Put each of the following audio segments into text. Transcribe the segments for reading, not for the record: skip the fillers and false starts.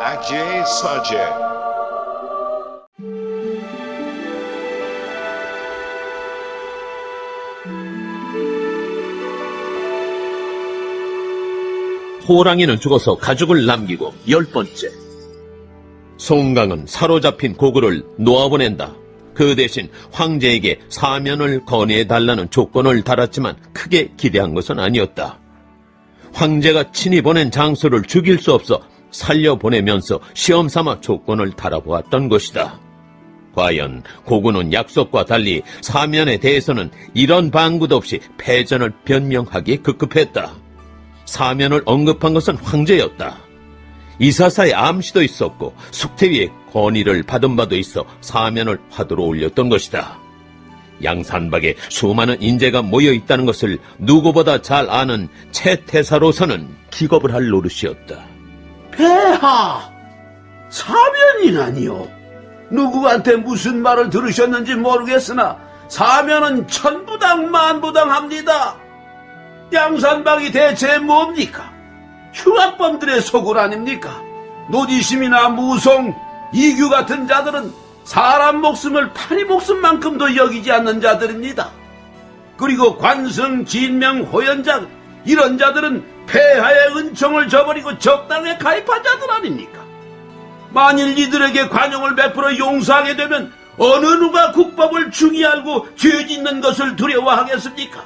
Ajay Sajay. 호랑이는 죽어서 가죽을 남기고 10번째. 송강은 사로잡힌 고구를 놓아보낸다. 그 대신 황제에게 사면을 건의해달라는 조건을 달았지만 크게 기대한 것은 아니었다. 황제가 친히 보낸 장소를 죽일 수 없어 살려보내면서 시험삼아 조건을 달아보았던 것이다. 과연 고구는 약속과 달리 사면에 대해서는 이런 방구도 없이 패전을 변명하기에 급급했다. 사면을 언급한 것은 황제였다. 이사사의 암시도 있었고 숙태위의 건의를 받은 바도 있어 사면을 화두로 올렸던 것이다. 양산박에 수많은 인재가 모여있다는 것을 누구보다 잘 아는 채태사로서는 기겁을 할 노릇이었다. 폐하! 사면이라니요? 누구한테 무슨 말을 들으셨는지 모르겠으나 사면은 천부당 만부당합니다. 양산박이 대체 뭡니까? 흉악범들의 소굴 아닙니까? 노지심이나 무송, 이규 같은 자들은 사람 목숨을 파리 목숨만큼도 여기지 않는 자들입니다. 그리고 관승, 진명, 호연자 이런 자들은 폐하의 은총을 저버리고 적당에 가입한 자들 아닙니까? 만일 이들에게 관용을 베풀어 용서하게 되면 어느 누가 국법을 중히 알고 죄 짓는 것을 두려워하겠습니까?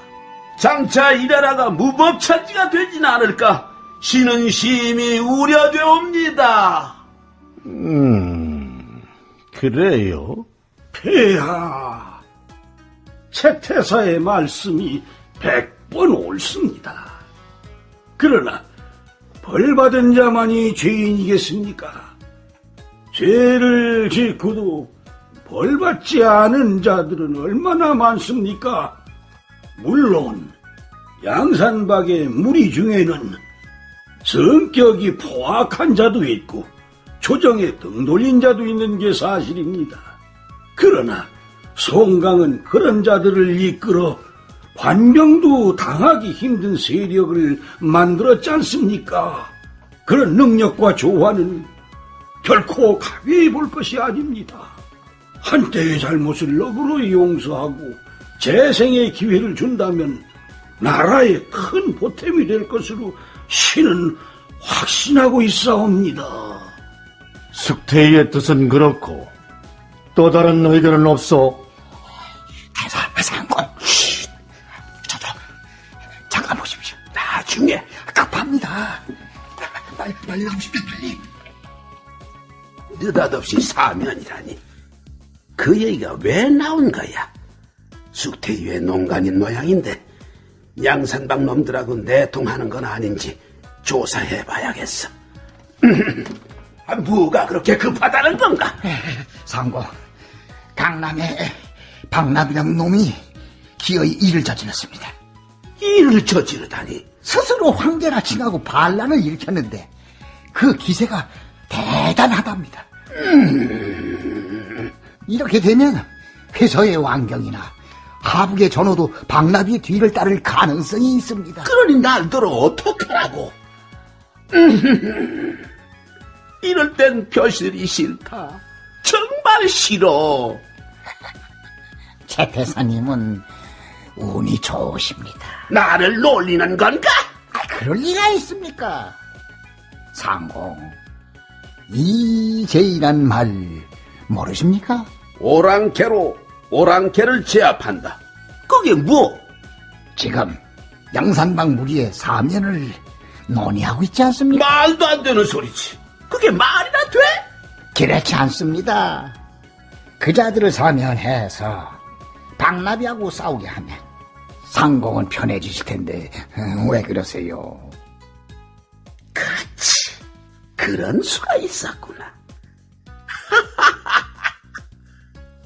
장차 이 나라가 무법천지가 되지는 않을까 신은 심히 우려되옵니다. 그래요? 폐하, 채태사의 말씀이 100번 옳습니다. 그러나 벌받은 자만이 죄인이겠습니까? 죄를 짓고도 벌받지 않은 자들은 얼마나 많습니까? 물론 양산박의 무리 중에는 성격이 포악한 자도 있고 조정에 등 돌린 자도 있는 게 사실입니다. 그러나 송강은 그런 자들을 이끌어 관병도 당하기 힘든 세력을 만들었지 않습니까? 그런 능력과 조화는 결코 가벼이 볼 것이 아닙니다. 한때의 잘못을 너그러이 용서하고 재생의 기회를 준다면 나라에 큰 보탬이 될 것으로 신은 확신하고 있사옵니다. 숙태의 뜻은 그렇고 또 다른 의견은 없소? 상권, 잠깐 보십시오. 나중에 급합니다. 빨리 나오십시오, 빨리. 느닷없이 사면이라니. 그 얘기가 왜 나온 거야? 숙태위의 농간인 모양인데 양산박 놈들하고 내통하는 건 아닌지 조사해봐야겠어. 뭐가 그렇게 급하다는 건가? 상공, 강남에 박나비라는 놈이 기어이 일을 저질렀습니다. 일을 저지르다니? 스스로 황제라 칭하고 반란을 일으켰는데 그 기세가 대단하답니다. 이렇게 되면 회서의 왕경이나 하북의 전호도 박나비의 뒤를 따를 가능성이 있습니다. 그러니 날더러 어떡하라고? 이럴 땐 벼슬이 싫다. 정말 싫어. 채태사님은 운이 좋으십니다. 나를 놀리는 건가? 그럴 리가 있습니까? 상공, 이제이란 말 모르십니까? 오랑캐로 오랑캐를 제압한다. 그게 뭐? 지금 양산박 무리의 사면을 논의하고 있지 않습니까? 말도 안 되는 소리지. 그게 말이나 돼? 그렇지 않습니다. 그 자들을 사면해서 박나비하고 싸우게 하면 상공은 편해지실 텐데 왜 그러세요? 그렇지. 그런 수가 있었구나.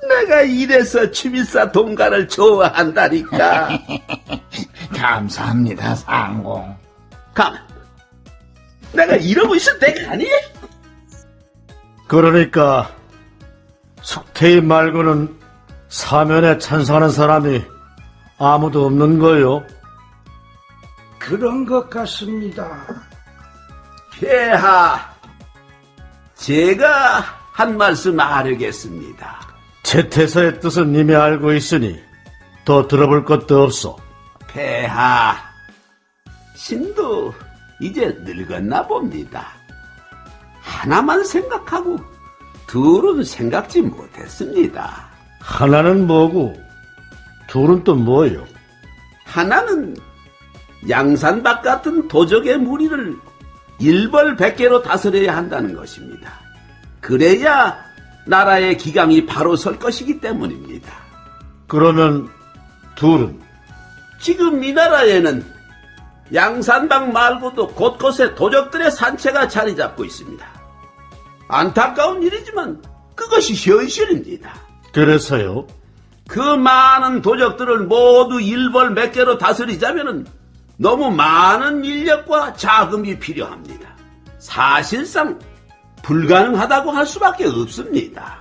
내가 이래서 취미사 동가를 좋아한다니까. 감사합니다, 상공. 가만. 내가 이러고 있을 때가 아니? 그러니까 숙태희 말고는 사면에 찬성하는 사람이 아무도 없는 거요? 그런 것 같습니다. 폐하, 제가 한 말씀 하려겠습니다. 채태사의 뜻은 이미 알고 있으니 더 들어볼 것도 없어. 폐하, 신도 이제 늙었나 봅니다. 하나만 생각하고 둘은 생각지 못했습니다. 하나는 뭐고 둘은 또 뭐요? 하나는 양산박 같은 도적의 무리를 일벌백계로 다스려야 한다는 것입니다. 그래야 나라의 기강이 바로 설 것이기 때문입니다. 그러면 둘은? 지금 이 나라에는 양산박 말고도 곳곳에 도적들의 산채가 자리 잡고 있습니다. 안타까운 일이지만 그것이 현실입니다. 그래서요? 그 많은 도적들을 모두 일벌백계로 다스리자면 너무 많은 인력과 자금이 필요합니다. 사실상 불가능하다고 할 수밖에 없습니다.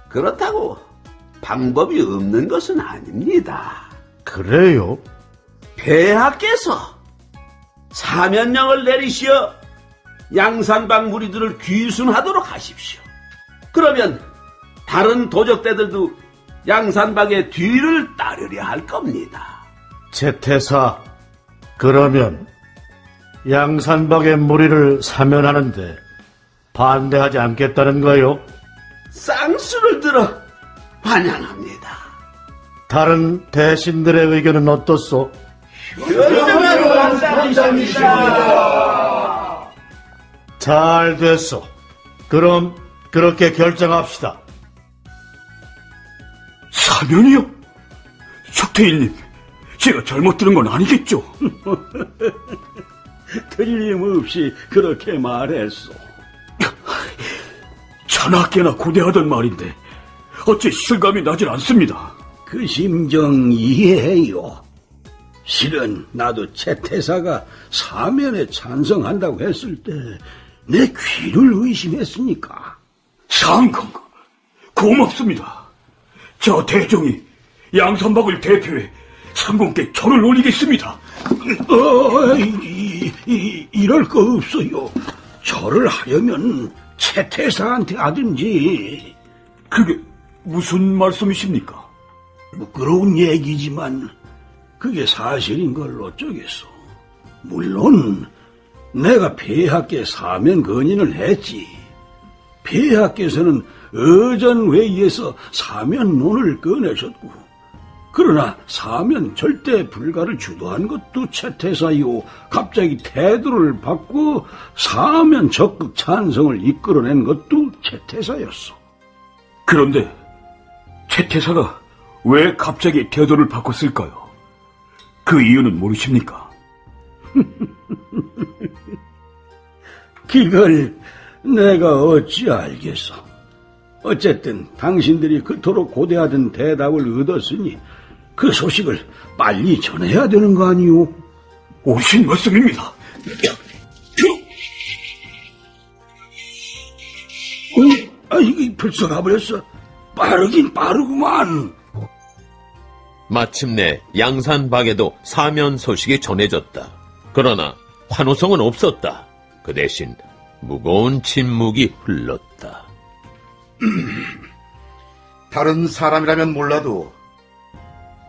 그렇다고 방법이 없는 것은 아닙니다. 그래요? 폐하께서 사면령을 내리시어 양산박 무리들을 귀순하도록 하십시오. 그러면 다른 도적대들도 양산박의 뒤를 따르려 할 겁니다. 채태사, 그러면 양산박의 무리를 사면하는데 반대하지 않겠다는 거요? 쌍수를 들어 환영합니다. 다른 대신들의 의견은 어떻소? 잘 됐소. 그럼 그렇게 결정합시다. 사면이요? 석태일님, 제가 잘못 들은 건 아니겠죠? 틀림없이 그렇게 말했소. 자나깨나 고대하던 말인데 어째 실감이 나질 않습니다. 그 심정 이해해요. 실은 나도 채태사가 사면에 찬성한다고 했을 때 내 귀를 의심했으니까. 상강, 고맙습니다. 저 대종이 양산박을 대표해 상공께 절을 올리겠습니다. 이럴 거 없어요. 절을 하려면 채태사한테 하든지. 그게 무슨 말씀이십니까? 부끄러운 얘기지만 그게 사실인 걸로 어쩌겠소. 물론 내가 폐하께 사면 건의를 했지. 폐하께서는 의전회의에서 사면론을 꺼내셨고, 그러나 사면 절대 불가를 주도한 것도 채태사이요, 갑자기 태도를 바꾸어 사면 적극 찬성을 이끌어낸 것도 채태사였소. 그런데 채태사가 왜 갑자기 태도를 바꿨을까요? 그 이유는 모르십니까? 그걸 내가 어찌 알겠어. 어쨌든 당신들이 그토록 고대하던 대답을 얻었으니 그 소식을 빨리 전해야 되는 거 아니오? 오신 말씀입니다. 이게 벌써 가버렸어. 빠르긴 빠르구만. 마침내 양산박에도 사면 소식이 전해졌다. 그러나 환호성은 없었다. 그 대신 무거운 침묵이 흘렀다. 다른 사람이라면 몰라도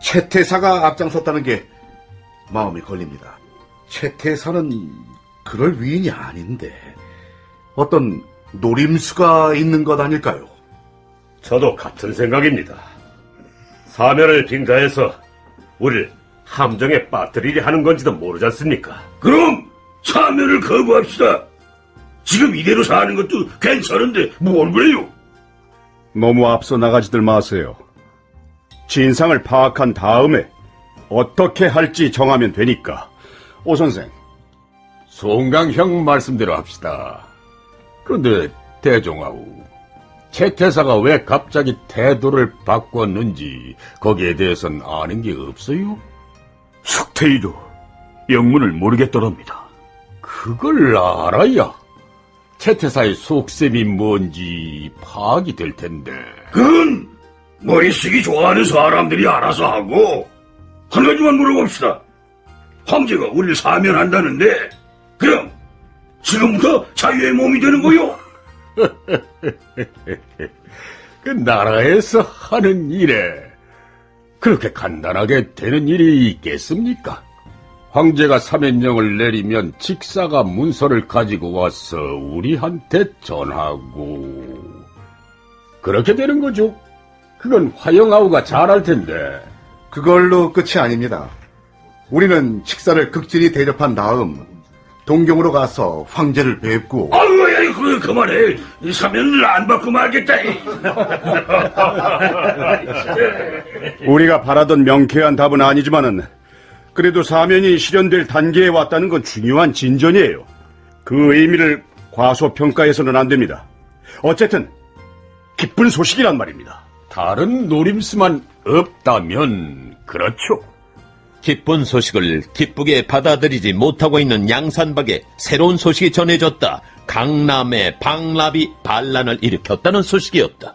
채태사가 앞장섰다는 게 마음이 걸립니다. 채태사는 그럴 위인이 아닌데 어떤 노림수가 있는 것 아닐까요? 저도 같은 생각입니다. 사면을 빙자해서 우리를 함정에 빠뜨리려 하는 건지도 모르지 않습니까? 그럼 사면을 거부합시다. 지금 이대로 사는 것도 괜찮은데 뭘 그래요? 너무 앞서 나가지들 마세요. 진상을 파악한 다음에 어떻게 할지 정하면 되니까. 오 선생. 송강형 말씀대로 합시다. 그런데 대종하우, 채태사가 왜 갑자기 태도를 바꿨는지 거기에 대해서는 아는 게 없어요? 석태이도 영문을 모르겠더랍니다. 그걸 알아야 채태사의 속셈이 뭔지 파악이 될 텐데. 그건 머리 쓰기 좋아하는 사람들이 알아서 하고, 한 가지만 물어봅시다. 황제가 우리를 사면한다는데 그럼 지금부터 자유의 몸이 되는 거요? 그 나라에서 하는 일에 그렇게 간단하게 되는 일이 있겠습니까? 황제가 사면령을 내리면 직사가 문서를 가지고 와서 우리한테 전하고 그렇게 되는 거죠. 그건 화영아우가 잘할 텐데. 그걸로 끝이 아닙니다. 우리는 직사를 극진히 대접한 다음 동경으로 가서 황제를 뵙고. 아이고, 그만해. 이 사면을 안 받고 말겠다. 우리가 바라던 명쾌한 답은 아니지만은 그래도 사면이 실현될 단계에 왔다는 건 중요한 진전이에요. 그 의미를 과소평가해서는 안 됩니다. 어쨌든 기쁜 소식이란 말입니다. 다른 노림수만 없다면 그렇죠. 기쁜 소식을 기쁘게 받아들이지 못하고 있는 양산박에 새로운 소식이 전해졌다. 강남에 방랍이 반란을 일으켰다는 소식이었다.